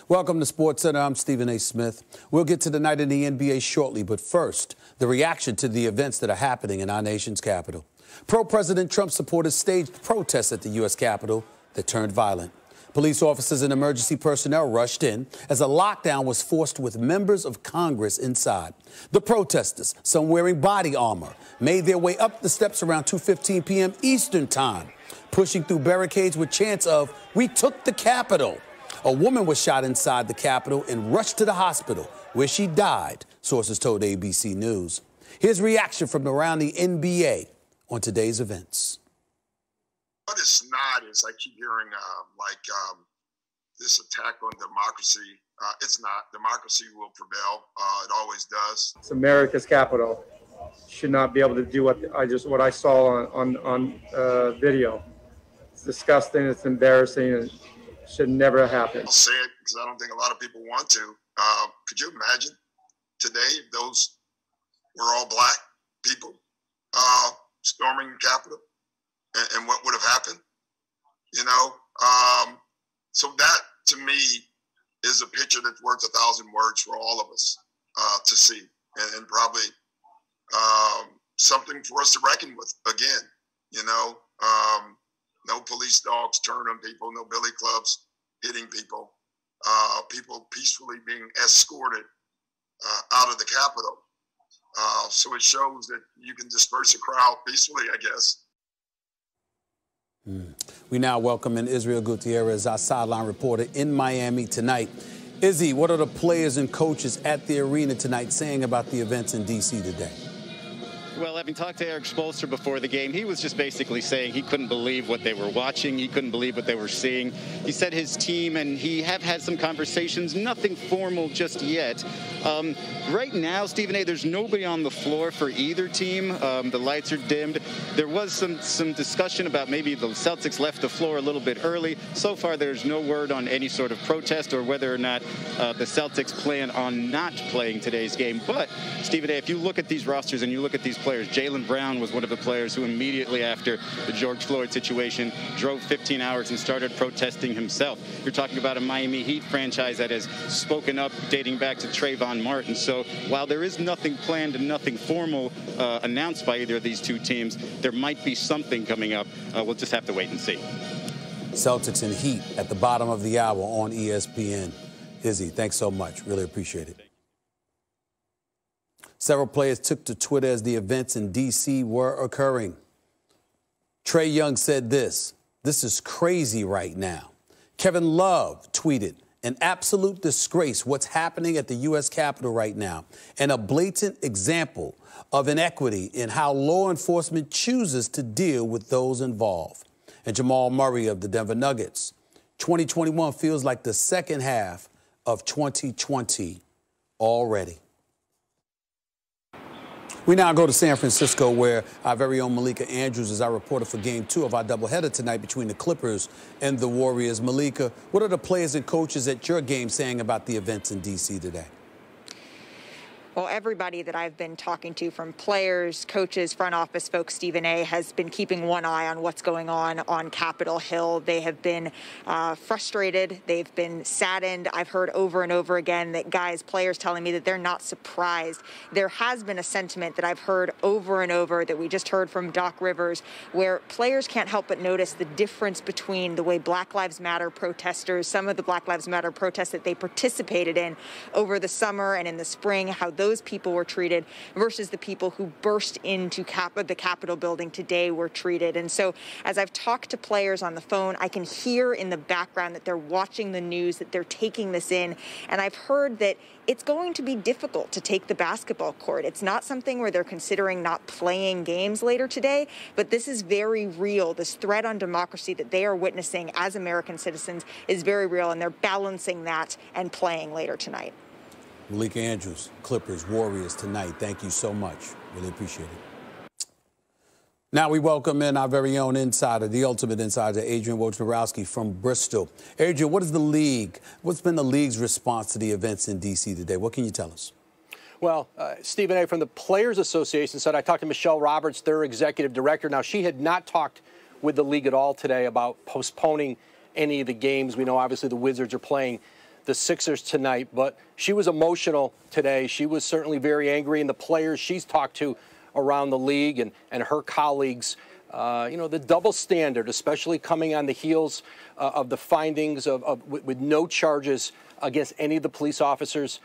Welcome to SportsCenter. I'm Stephen A. Smith. We'll get to the night in the NBA shortly, but first, the reaction to the events that are happening in our nation's capital. Pro-President Trump supporters staged protests at the U.S. Capitol that turned violent. Police officers and emergency personnel rushed in as a lockdown was forced with members of Congress inside. The protesters, some wearing body armor, made their way up the steps around 2:15 p.m. Eastern Time, pushing through barricades with chants of, "We took the Capitol." A woman was shot inside the Capitol and rushed to the hospital, where she died, sources told ABC News. Here's reaction from around the NBA on today's events. What it's not is I keep hearing this attack on democracy. It's not. Democracy will prevail. It always does. It's America's capital. Should not be able to do what I saw on video. It's disgusting. It's embarrassing. And should never happen. I'll say it because I don't think a lot of people want to. Could you imagine today if those were all black people storming the Capitol and what would have happened? You know, so that to me is a picture that's worth 1,000 words for all of us to see, and probably something for us to reckon with again. You know. No police dogs turned on people, no billy clubs hitting people, people peacefully being escorted out of the Capitol. So it shows that you can disperse a crowd peacefully, I guess. We now welcome in Israel Gutierrez, our sideline reporter in Miami tonight. Izzy, what are the players and coaches at the arena tonight saying about the events in D.C. today? Well, having talked to Eric Spoelstra before the game, he was just basically saying he couldn't believe what they were watching. He couldn't believe what they were seeing. He said his team and he have had some conversations, nothing formal just yet. Right now, Stephen A., there's nobody on the floor for either team. The lights are dimmed. There was some discussion about maybe the Celtics left the floor a little bit early. So far, there's no word on any sort of protest or whether or not the Celtics plan on not playing today's game. But, Stephen A., if you look at these rosters and you look at these players, Jaylen Brown was one of the players who immediately after the George Floyd situation drove 15 hours and started protesting himself. You're talking about a Miami Heat franchise that has spoken up dating back to Trayvon Martin. So while there is nothing planned and nothing formal announced by either of these two teams, there might be something coming up. We'll just have to wait and see. Celtics and Heat at the bottom of the hour on ESPN. Izzy, thanks so much. Really appreciate it. Several players took to Twitter as the events in D.C. were occurring. Trae Young said this is crazy right now. Kevin Love tweeted, "An absolute disgrace what's happening at the U.S. Capitol right now, and a blatant example of inequity in how law enforcement chooses to deal with those involved." And Jamal Murray of the Denver Nuggets, 2021 feels like the second half of 2020 already. We now go to San Francisco, where our very own Malika Andrews is our reporter for Game 2 of our doubleheader tonight between the Clippers and the Warriors. Malika, what are the players and coaches at your game saying about the events in D.C. today? Well, everybody that I've been talking to, from players, coaches, front office folks, Stephen A., has been keeping one eye on what's going on Capitol Hill. They have been frustrated. They've been saddened. I've heard over and over again that players telling me that they're not surprised. There has been a sentiment that I've heard over and over that we just heard from Doc Rivers, where players can't help but notice the difference between the way Black Lives Matter protesters, some of the Black Lives Matter protests that they participated in over the summer and in the spring, how those people were treated versus the people who burst into the Capitol building today were treated. And so as I've talked to players on the phone, I can hear in the background that they're watching the news, that they're taking this in. And I've heard that it's going to be difficult to take the basketball court. It's not something where they're considering not playing games later today, but this is very real. This threat on democracy that they are witnessing as American citizens is very real, and they're balancing that and playing later tonight. Malika Andrews, Clippers, Warriors tonight. Thank you so much. Really appreciate it. Now we welcome in our very own insider, the ultimate insider, Adrian Wojnarowski from Bristol. Adrian, what's been the league's response to the events in D.C. today? What can you tell us? Well, Stephen A., from the Players Association said, I talked to Michelle Roberts, their executive director. Now, she had not talked with the league at all today about postponing any of the games. We know, obviously, the Wizards are playing the Sixers tonight, but she was emotional today. She was certainly very angry, and the players she's talked to around the league and her colleagues, the double standard, especially coming on the heels of the findings with no charges against any of the police officers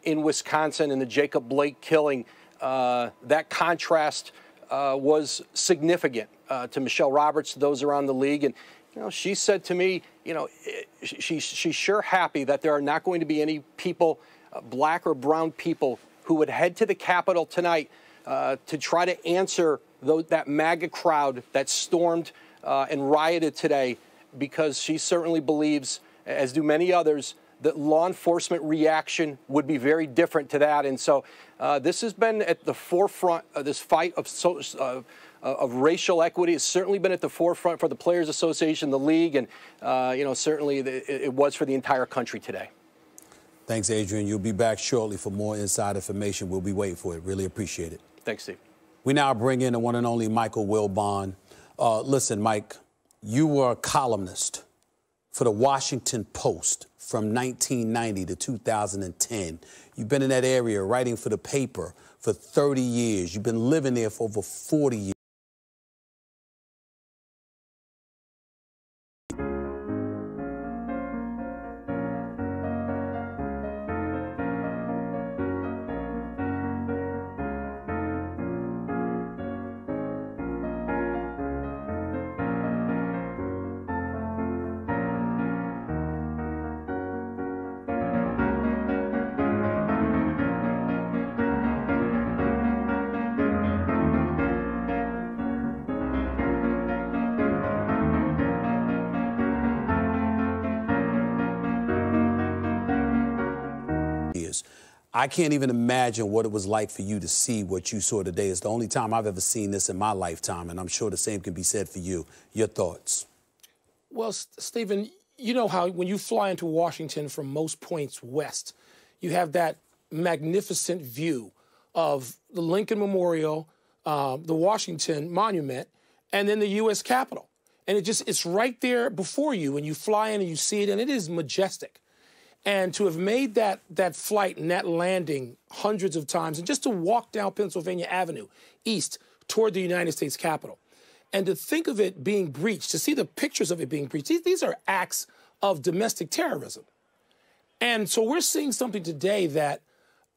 in Wisconsin and the Jacob Blake killing. That contrast was significant to Michelle Roberts, to those around the league. And, she said to me, she's sure happy that there are not going to be any people, black or brown people, who would head to the Capitol tonight to try to answer that MAGA crowd that stormed and rioted today, because she certainly believes, as do many others, that law enforcement reaction would be very different to that. And so this has been at the forefront of this fight of racial equity. It's certainly been at the forefront for the Players Association, the league, and, certainly it was for the entire country today. Thanks, Adrian. You'll be back shortly for more inside information. We'll be waiting for it. Really appreciate it. Thanks, Steve. We now bring in the one and only Michael Wilbon. Listen, Mike, you were a columnist for the Washington Post from 1990 to 2010. You've been in that area writing for the paper for 30 years. You've been living there for over 40 years. I can't even imagine what it was like for you to see what you saw today. It's the only time I've ever seen this in my lifetime, and I'm sure the same can be said for you. Your thoughts? Well, Stephen, you know how when you fly into Washington from most points west, you have that magnificent view of the Lincoln Memorial, the Washington Monument, and then the U.S. Capitol. And it's right there before you when you fly in and you see it, and it is majestic. And to have made that flight and that landing hundreds of times, and just to walk down Pennsylvania Avenue east toward the United States Capitol, and to think of it being breached, to see the pictures of it being breached, these are acts of domestic terrorism. And so we're seeing something today that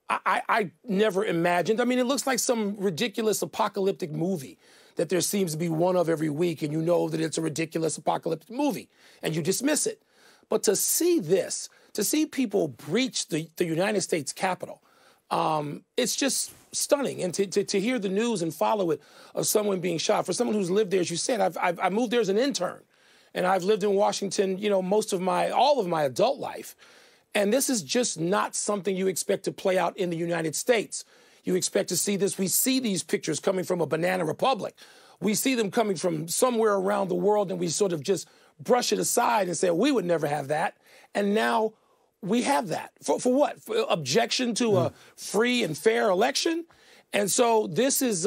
I never imagined. I mean, it looks like some ridiculous apocalyptic movie that there seems to be one of every week, and you know that it's a ridiculous apocalyptic movie, and you dismiss it. But to see this, to see people breach the United States Capitol, it's just stunning. And to hear the news and follow it of someone being shot, for someone who's lived there, as you said, I moved there as an intern, and I've lived in Washington, all of my adult life. And this is just not something you expect to play out in the United States. You expect to see this. We see these pictures coming from a banana republic. We see them coming from somewhere around the world, and we sort of just brush it aside and say, we would never have that. And now we have that. For what? For objection to a free and fair election? And so this is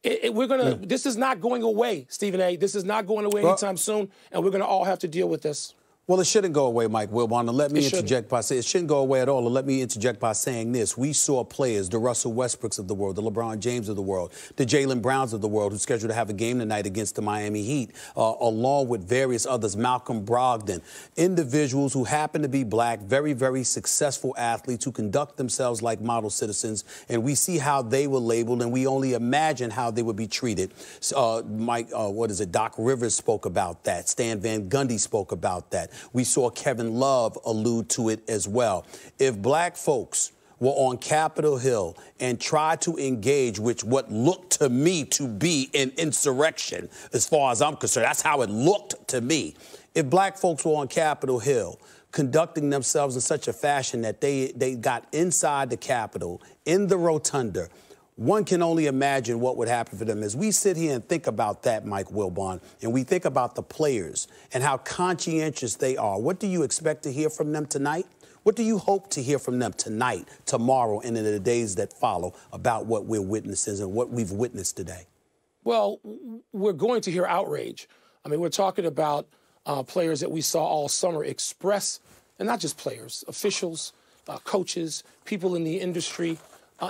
this is not going away, Stephen A. This is not going away anytime soon, and we're going to all have to deal with this. Well, it shouldn't go away, Mike Wilbon. Let me interject by saying it shouldn't go away at all. And let me interject by saying this. We saw players, the Russell Westbrooks of the world, the LeBron James of the world, the Jaylen Browns of the world, who's scheduled to have a game tonight against the Miami Heat, along with various others, Malcolm Brogdon, individuals who happen to be black, very, very successful athletes who conduct themselves like model citizens. And we see how they were labeled, and we only imagine how they would be treated. Doc Rivers spoke about that. Stan Van Gundy spoke about that. We saw Kevin Love allude to it as well. If black folks were on Capitol Hill and tried to engage with what looked to me to be an insurrection, as far as I'm concerned, that's how it looked to me. If black folks were on Capitol Hill conducting themselves in such a fashion that they got inside the Capitol, in the rotunda, one can only imagine what would happen for them. As we sit here and think about that, Mike Wilbon, and we think about the players and how conscientious they are, what do you expect to hear from them tonight? What do you hope to hear from them tonight, tomorrow, and in the days that follow about what we're witnessing and what we've witnessed today? Well, we're going to hear outrage. I mean, we're talking about players that we saw all summer express and not just players, officials, coaches, people in the industry,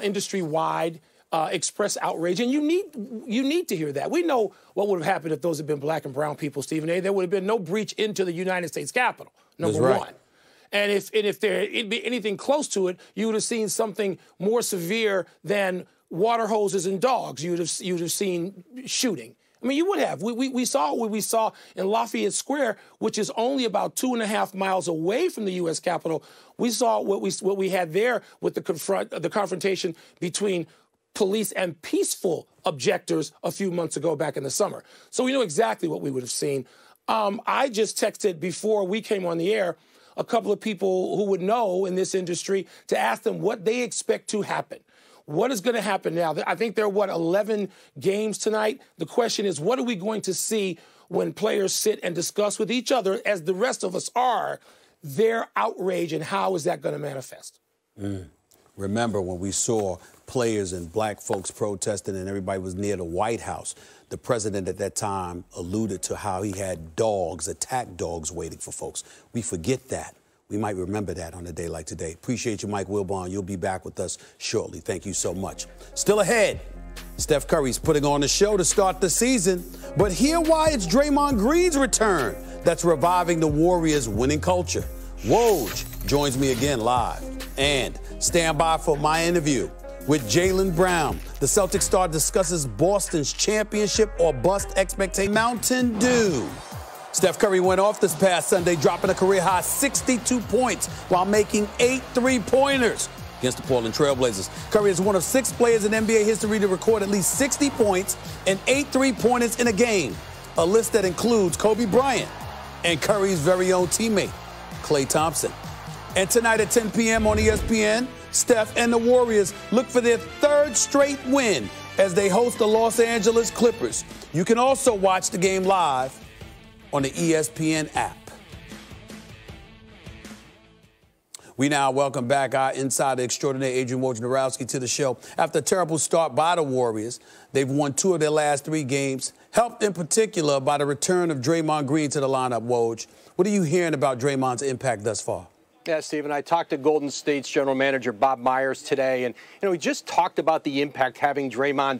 industry-wide, express outrage. And you need to hear that. We know what would have happened if those had been black and brown people, Stephen A. There would have been no breach into the United States Capitol, number one. And if there'd be anything close to it, you would have seen something more severe than water hoses and dogs. You'd have seen shooting. I mean, you would have. We saw what we saw in Lafayette Square, which is only about 2.5 miles away from the U.S. Capitol. We saw what we had there with the confrontation between police and peaceful objectors a few months ago back in the summer. So we know exactly what we would have seen. I just texted before we came on the air a couple of people who would know in this industry to ask them what they expect to happen. What is going to happen now? I think there are, 11 games tonight? The question is, what are we going to see when players sit and discuss with each other, as the rest of us are, their outrage, and how is that going to manifest? Remember when we saw players and black folks protesting and everybody was near the White House, the president at that time alluded to how he had dogs, attack dogs waiting for folks. We forget that. We might remember that on a day like today. Appreciate you, Mike Wilbon. You'll be back with us shortly. Thank you so much. Still ahead, Steph Curry's putting on a show to start the season. But hear why it's Draymond Green's return that's reviving the Warriors' winning culture. Woj joins me again live. And stand by for my interview with Jaylen Brown. The Celtics star discusses Boston's championship or bust expectation. Mountain Dew. Steph Curry went off this past Sunday, dropping a career-high 62 points while making 8 3-pointers against the Portland Trailblazers. Curry is one of 6 players in NBA history to record at least 60 points and 8 3-pointers in a game, a list that includes Kobe Bryant and Curry's very own teammate, Klay Thompson. And tonight at 10 p.m. on ESPN, Steph and the Warriors look for their 3rd straight win as they host the Los Angeles Clippers. You can also watch the game live on the ESPN app. We now welcome back our insider extraordinaire, Adrian Wojnarowski, to the show. After a terrible start by the Warriors, they've won 2 of their last 3 games, helped in particular by the return of Draymond Green to the lineup. Woj, what are you hearing about Draymond's impact thus far? Yeah, Stephen, I talked to Golden State's general manager, Bob Myers, today, and, he just talked about the impact having Draymond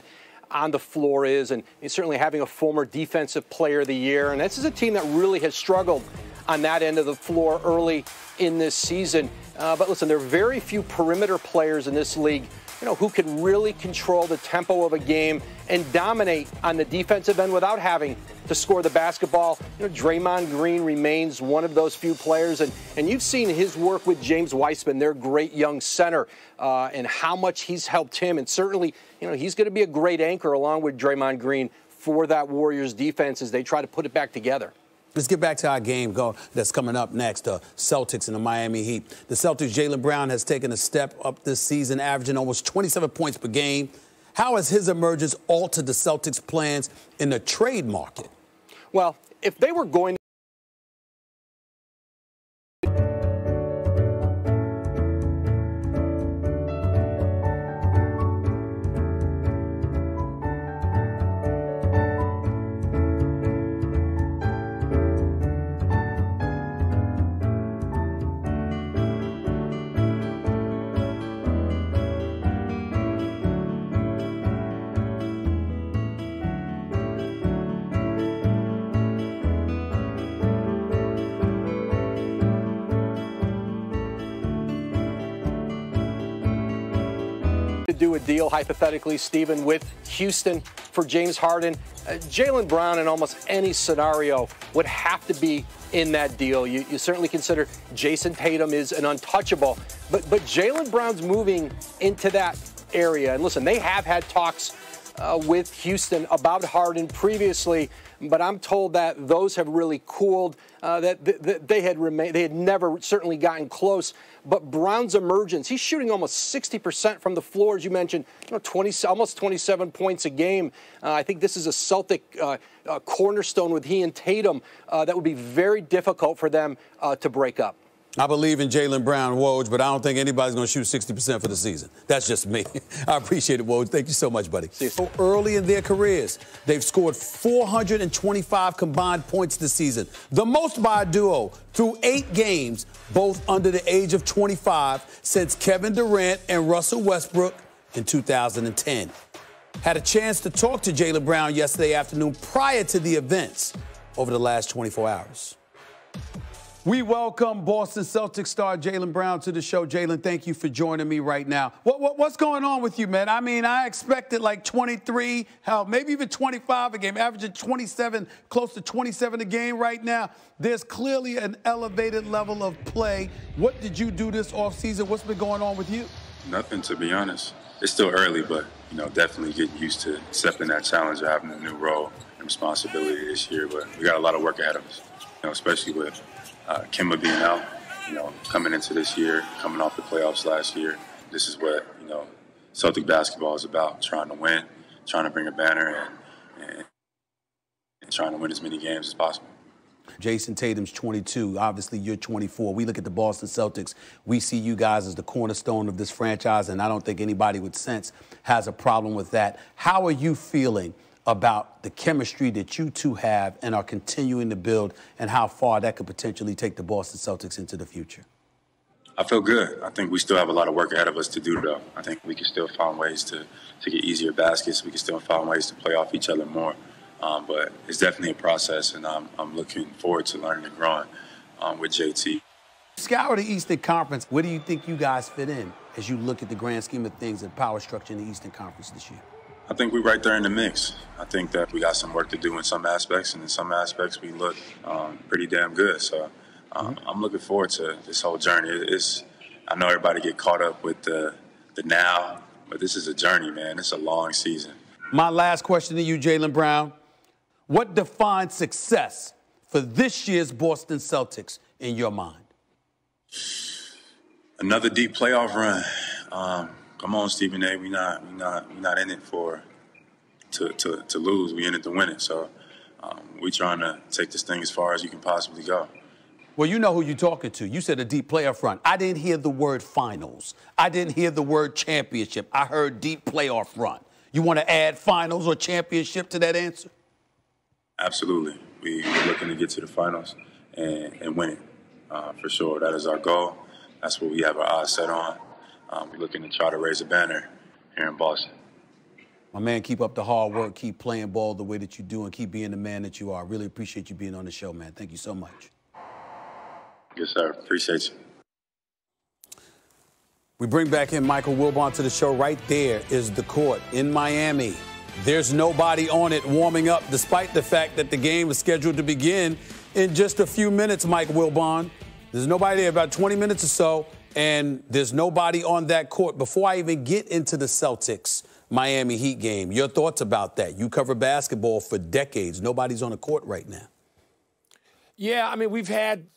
on the floor is, and certainly having a former defensive player of the year. And this is a team that really has struggled on that end of the floor early in this season. But listen, there are very few perimeter players in this league, who can really control the tempo of a game and dominate on the defensive end without having to score the basketball. Draymond Green remains one of those few players, and you've seen his work with James Wiseman, their great young center, and how much he's helped him. And certainly, he's going to be a great anchor along with Draymond Green for that Warriors defense as they try to put it back together. Let's get back to our game that's coming up next, the Celtics and the Miami Heat. The Celtics' Jaylen Brown has taken a step up this season, averaging almost 27 points per game. How has his emergence altered the Celtics' plans in the trade market? Well, if they were going do a deal, hypothetically, Stephen, with Houston for James Harden, Jaylen Brown in almost any scenario would have to be in that deal. You certainly consider Jason Tatum is an untouchable, but Jaylen Brown's moving into that area. And listen, they have had talks with Houston about Harden previously, but I'm told that those have really cooled, that they had never certainly gotten close. But Brown's emergence, he's shooting almost 60% from the floor, as you mentioned, almost 27 points a game. I think this is a Celtic cornerstone with he and Tatum that would be very difficult for them to break up. I believe in Jaylen Brown, Woj, but I don't think anybody's going to shoot 60% for the season. That's just me. I appreciate it, Woj. Thank you so much, buddy. So early in their careers, they've scored 425 combined points this season, the most by a duo through 8 games, both under the age of 25, since Kevin Durant and Russell Westbrook in 2010. Had a chance to talk to Jaylen Brown yesterday afternoon prior to the events over the last 24 hours. We welcome Boston Celtics star Jaylen Brown to the show. Jaylen, thank you for joining me right now. What's going on with you, man? I mean, I expected like 23, hell, maybe even 25 a game, averaging 27, close to 27 a game right now. There's clearly an elevated level of play. What did you do this offseason? What's been going on with you? Nothing, to be honest. It's still early, but, definitely getting used to accepting that challenge of having a new role and responsibility this year. But we got a lot of work ahead of us, especially with Kemba being out, coming into this year, coming off the playoffs last year. This is what, Celtic basketball is about, trying to win, trying to bring a banner, and trying to win as many games as possible. Jason Tatum's 22. Obviously, you're 24. We look at the Boston Celtics. We see you guys as the cornerstone of this franchise, and I don't think anybody with sense has a problem with that. How are you feeling about the chemistry that you two have and are continuing to build, and how far that could potentially take the Boston Celtics into the future? I feel good. I think we still have a lot of work ahead of us to do, though. I think we can still find ways to get easier baskets. We can still find ways to play off each other more. But it's definitely a process, and I'm looking forward to learning and growing with JT. Scour the Eastern Conference. Where do you think you guys fit in as you look at the grand scheme of things and power structure in the Eastern Conference this year? I think we're right there in the mix. I think that we got some work to do in some aspects, and in some aspects we look pretty damn good. So I'm looking forward to this whole journey. I know everybody get caught up with the now, but this is a journey, man. It's a long season. My last question to you, Jaylen Brown. What defines success for this year's Boston Celtics in your mind? Another deep playoff run. Come on, Stephen A. We're not in it to lose. We're in it to win it. So we're trying to take this thing as far as you can possibly go. Well, you know who you're talking to. You said a deep playoff run. I didn't hear the word finals. I didn't hear the word championship. I heard deep playoff run. You want to add finals or championship to that answer? Absolutely. We're looking to get to the finals and win it, for sure. That is our goal. That's what we have our eyes set on. We're looking to try to raise a banner here in Boston. My man, keep up the hard work. Keep playing ball the way that you do and keep being the man that you are. Really appreciate you being on the show, man. Thank you so much. Yes, sir. Appreciate you. We bring back in Michael Wilbon to the show. Right there is the court in Miami. There's nobody on it warming up, despite the fact that the game is scheduled to begin in just a few minutes, Mike Wilbon. There's nobody there, about 20 minutes or so, and there's nobody on that court. Before I even get into the Celtics Miami Heat game, your thoughts about that? You cover basketball for decades. Nobody's on the court right now. Yeah, I mean, we've had,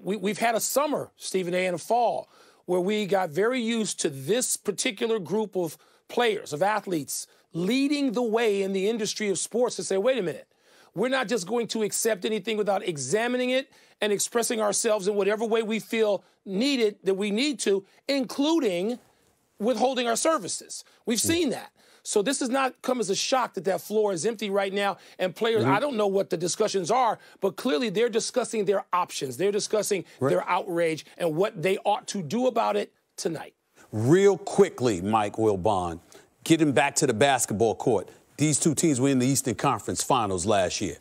we've had a summer, Stephen A., and a fall, where we got very used to this particular group of players, of athletes, leading the way in the industry of sports to say, wait a minute, we're not just going to accept anything without examining it and expressing ourselves in whatever way we feel needed, that we need to, including withholding our services. We've seen that. So this does not come as a shock that floor is empty right now. And players, I don't know what the discussions are, but clearly they're discussing their options. They're discussing their outrage and what they ought to do about it tonight. Real quickly, Mike Wilbon, getting back to the basketball court. These two teams were in the Eastern Conference Finals last year.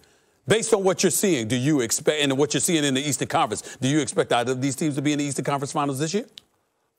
Based on what you're seeing, do you expect, and what you're seeing in the Eastern Conference, do you expect either of these teams to be in the Eastern Conference Finals this year?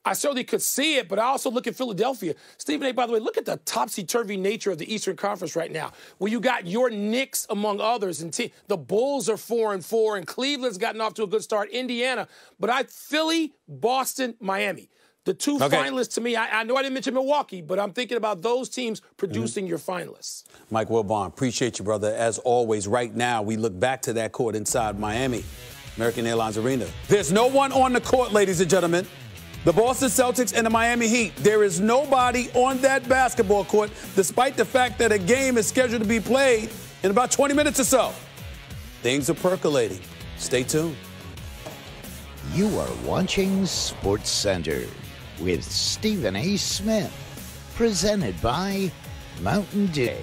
I certainly could see it, but I also look at Philadelphia. Stephen A., by the way, look at the topsy-turvy nature of the Eastern Conference right now, where you got your Knicks among others, and the Bulls are 4-4, and Cleveland's gotten off to a good start, Indiana. But Philly, Boston, Miami. The two finalists to me, I know I didn't mention Milwaukee, but I'm thinking about those teams producing your finalists. Mike Wilbon, appreciate you, brother. As always, right now, we look back to that court inside Miami, American Airlines Arena. There's no one on the court, ladies and gentlemen. The Boston Celtics and the Miami Heat. There is nobody on that basketball court, despite the fact that a game is scheduled to be played in about 20 minutes or so. Things are percolating. Stay tuned. You are watching Sports Center with Stephen A. Smith, presented by Mountain Dew.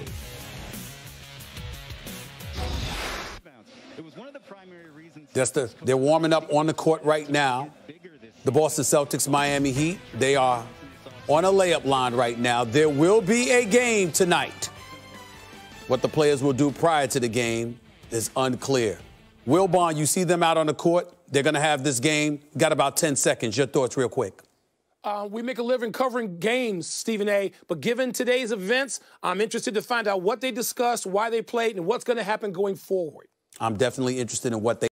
They're warming up on the court right now. The Boston Celtics, Miami Heat, they are on a layup line right now. There will be a game tonight. What the players will do prior to the game is unclear. Wilbon, you see them out on the court. They're going to have this game. Got about 10 seconds. Your thoughts real quick. We make a living covering games, Stephen A. But given today's events, I'm interested to find out what they discussed, why they played, and what's going to happen going forward. I'm definitely interested in what they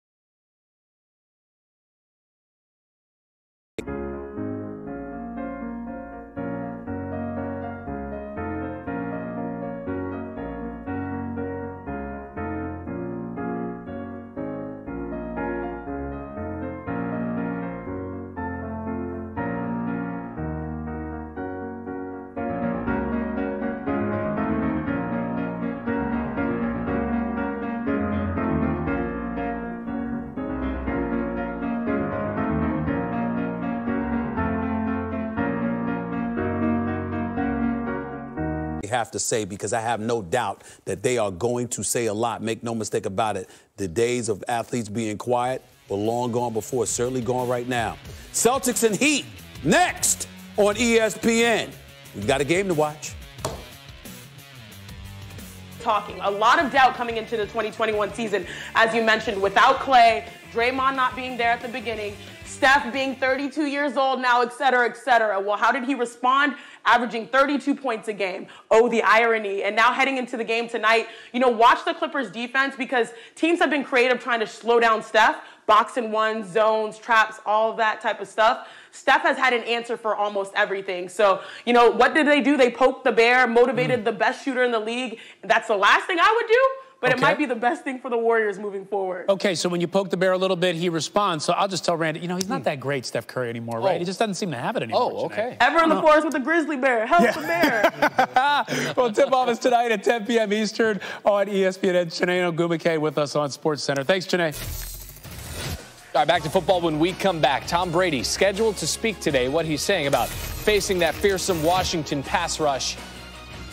have to say, because I have no doubt that they are going to say a lot. Make no mistake about it. The days of athletes being quiet were long gone before, certainly gone right now. Celtics and Heat next on ESPN. We've got a game to watch. Talking. A lot of doubt coming into the 2021 season, as you mentioned, without Clay, Draymond not being there at the beginning, Steph being 32 years old now, et cetera, et cetera. Well, how did he respond? Averaging 32 points a game. Oh, the irony. And now heading into the game tonight, watch the Clippers defense, because teams have been creative trying to slow down Steph. Box and one, zones, traps, all of that type of stuff. Steph has had an answer for almost everything. So, what did they do? They poked the bear, motivated the best shooter in the league. That's the last thing I would do. But it might be the best thing for the Warriors moving forward. Okay, so when you poke the bear a little bit, he responds. So I'll just tell Randy, he's not that great, Steph Curry, anymore, right? He just doesn't seem to have it anymore. Oh, okay. Ever in the forest with a grizzly bear. Help the bear. Well, tip-off is tonight at 10 p.m. Eastern on ESPN. And Chiney Ogumake with us on Sports Center. Thanks, Chiney. All right, back to football when we come back. Tom Brady scheduled to speak today. What he's saying about facing that fearsome Washington pass rush.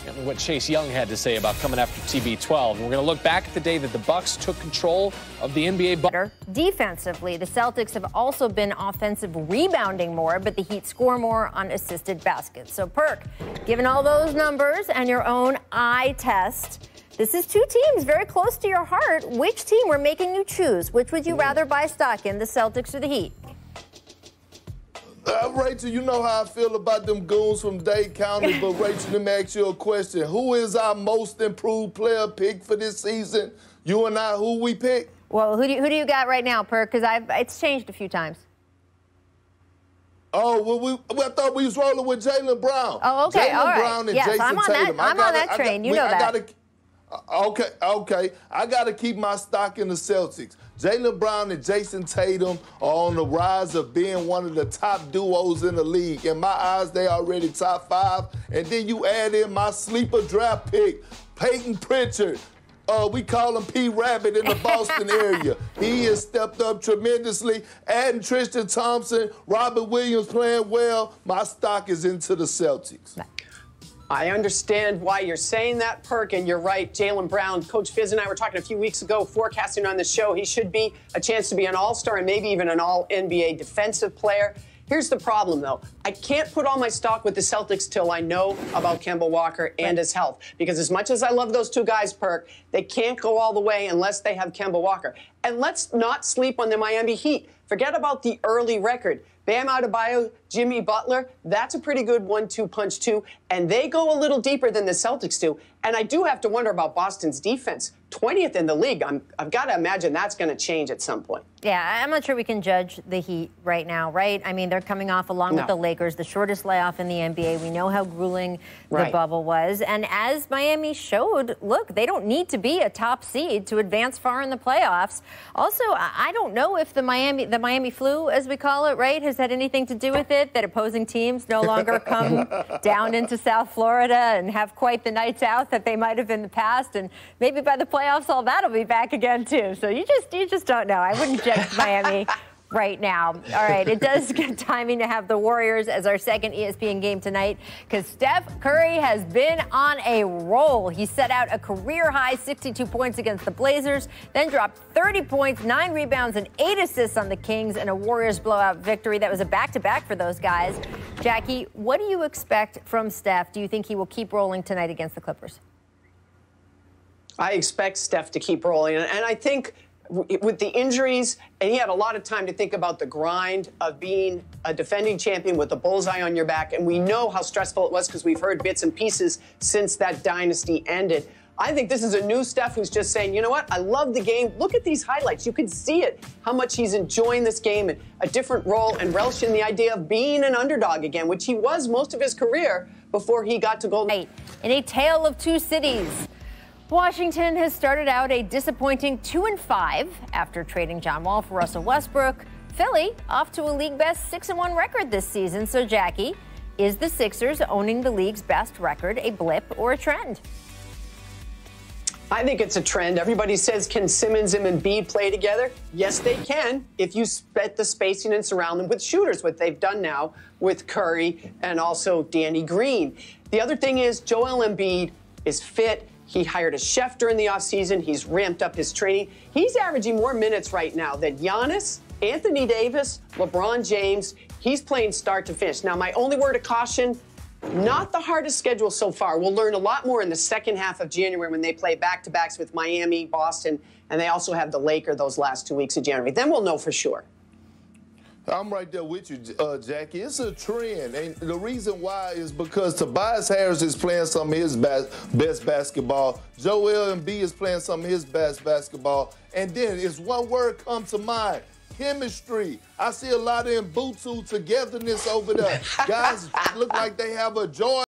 And what Chase Young had to say about coming after TB12. And we're going to look back at the day that the Bucks took control of the NBA. Defensively, the Celtics have also been offensive rebounding more, but the Heat score more on assisted baskets. So, Perk, given all those numbers and your own eye test, this is two teams very close to your heart. Which team we're making you choose? Which would you rather buy stock in, the Celtics or the Heat? Rachel, you know how I feel about them goons from Dade County, but Rachel, let me ask you a question. Who is our most improved player pick for this season? You and I, who we pick? Well, who do you got right now, Perk? Because it's changed a few times. Oh, well, I thought we was rolling with Jaylen Brown. Oh, okay, all right. Brown and yes, Jason I'm on Tatum. that. I'm on that train. You know that. Okay. I got to keep my stock in the Celtics. Jaylen Brown and Jason Tatum are on the rise of being one of the top duos in the league. In my eyes, they already top 5. And then you add in my sleeper draft pick, Peyton Pritchard. We call him P. Rabbit in the Boston area. He has stepped up tremendously. Adding Tristan Thompson, Robert Williams playing well. My stock is into the Celtics. I understand why you're saying that, Perk, and you're right. Jaylen Brown, Coach Fizz and I were talking a few weeks ago, forecasting on the show. He should be a chance to be an all-star and maybe even an all-NBA defensive player. Here's the problem, though. I can't put all my stock with the Celtics till I know about Kemba Walker and his health. Because as much as I love those two guys, Perk, they can't go all the way unless they have Kemba Walker. And let's not sleep on the Miami Heat. Forget about the early record. Bam Adebayo, Jimmy Butler, that's a pretty good 1-2 punch, too. And they go a little deeper than the Celtics do. And I do have to wonder about Boston's defense. 20th in the league. I've got to imagine that's going to change at some point. Yeah, I'm not sure we can judge the Heat right now, right? I mean, they're coming off, along with the Lakers, the shortest layoff in the NBA. We know how grueling the bubble was. And as Miami showed, look, they don't need to be a top seed to advance far in the playoffs. Also, I don't know if the Miami flu, as we call it, right, has had anything to do with it, that opposing teams no longer come down into South Florida and have quite the nights out that they might have in the past. And maybe by the playoffs, all that'll be back again, too. So you just don't know. I wouldn't judge Miami right now. All right, it does get timing to have the Warriors as our second ESPN game tonight because Steph Curry has been on a roll. He set out a career-high 62 points against the Blazers, then dropped 30 points, 9 rebounds, and 8 assists on the Kings in a Warriors blowout victory. That was a back-to-back for those guys. Jackie, what do you expect from Steph? Do you think he will keep rolling tonight against the Clippers? I expect Steph to keep rolling, and I think with the injuries, and he had a lot of time to think about the grind of being a defending champion with the bullseye on your back, and we know how stressful it was because we've heard bits and pieces since that dynasty ended. I think this is a new Steph who's just saying, you know what, I love the game. Look at these highlights. You can see it, how much he's enjoying this game and a different role and relishing the idea of being an underdog again, which he was most of his career before he got to Golden. In a tale of two cities, Washington has started out a disappointing 2-5 after trading John Wall for Russell Westbrook. Philly off to a league-best 6-1 record this season. So, Jackie, is the Sixers owning the league's best record a blip or a trend? I think it's a trend. Everybody says, can Simmons and Embiid play together? Yes, they can if you spread the spacing and surround them with shooters, what they've done now with Curry and also Danny Green. The other thing is Joel Embiid is fit. He hired a chef during the offseason. He's ramped up his training. He's averaging more minutes right now than Giannis, Anthony Davis, LeBron James. He's playing start to finish. Now, my only word of caution, not the hardest schedule so far. We'll learn a lot more in the second half of January when they play back-to-backs with Miami, Boston, and they also have the Lakers those last 2 weeks of January. Then we'll know for sure. I'm right there with you, Jackie. It's a trend, and the reason why is because Tobias Harris is playing some of his best basketball. Joel Embiid is playing some of his best basketball. And then it's one word comes to mind: chemistry. I see a lot of Mbutu togetherness over there. Guys look like they have a joy.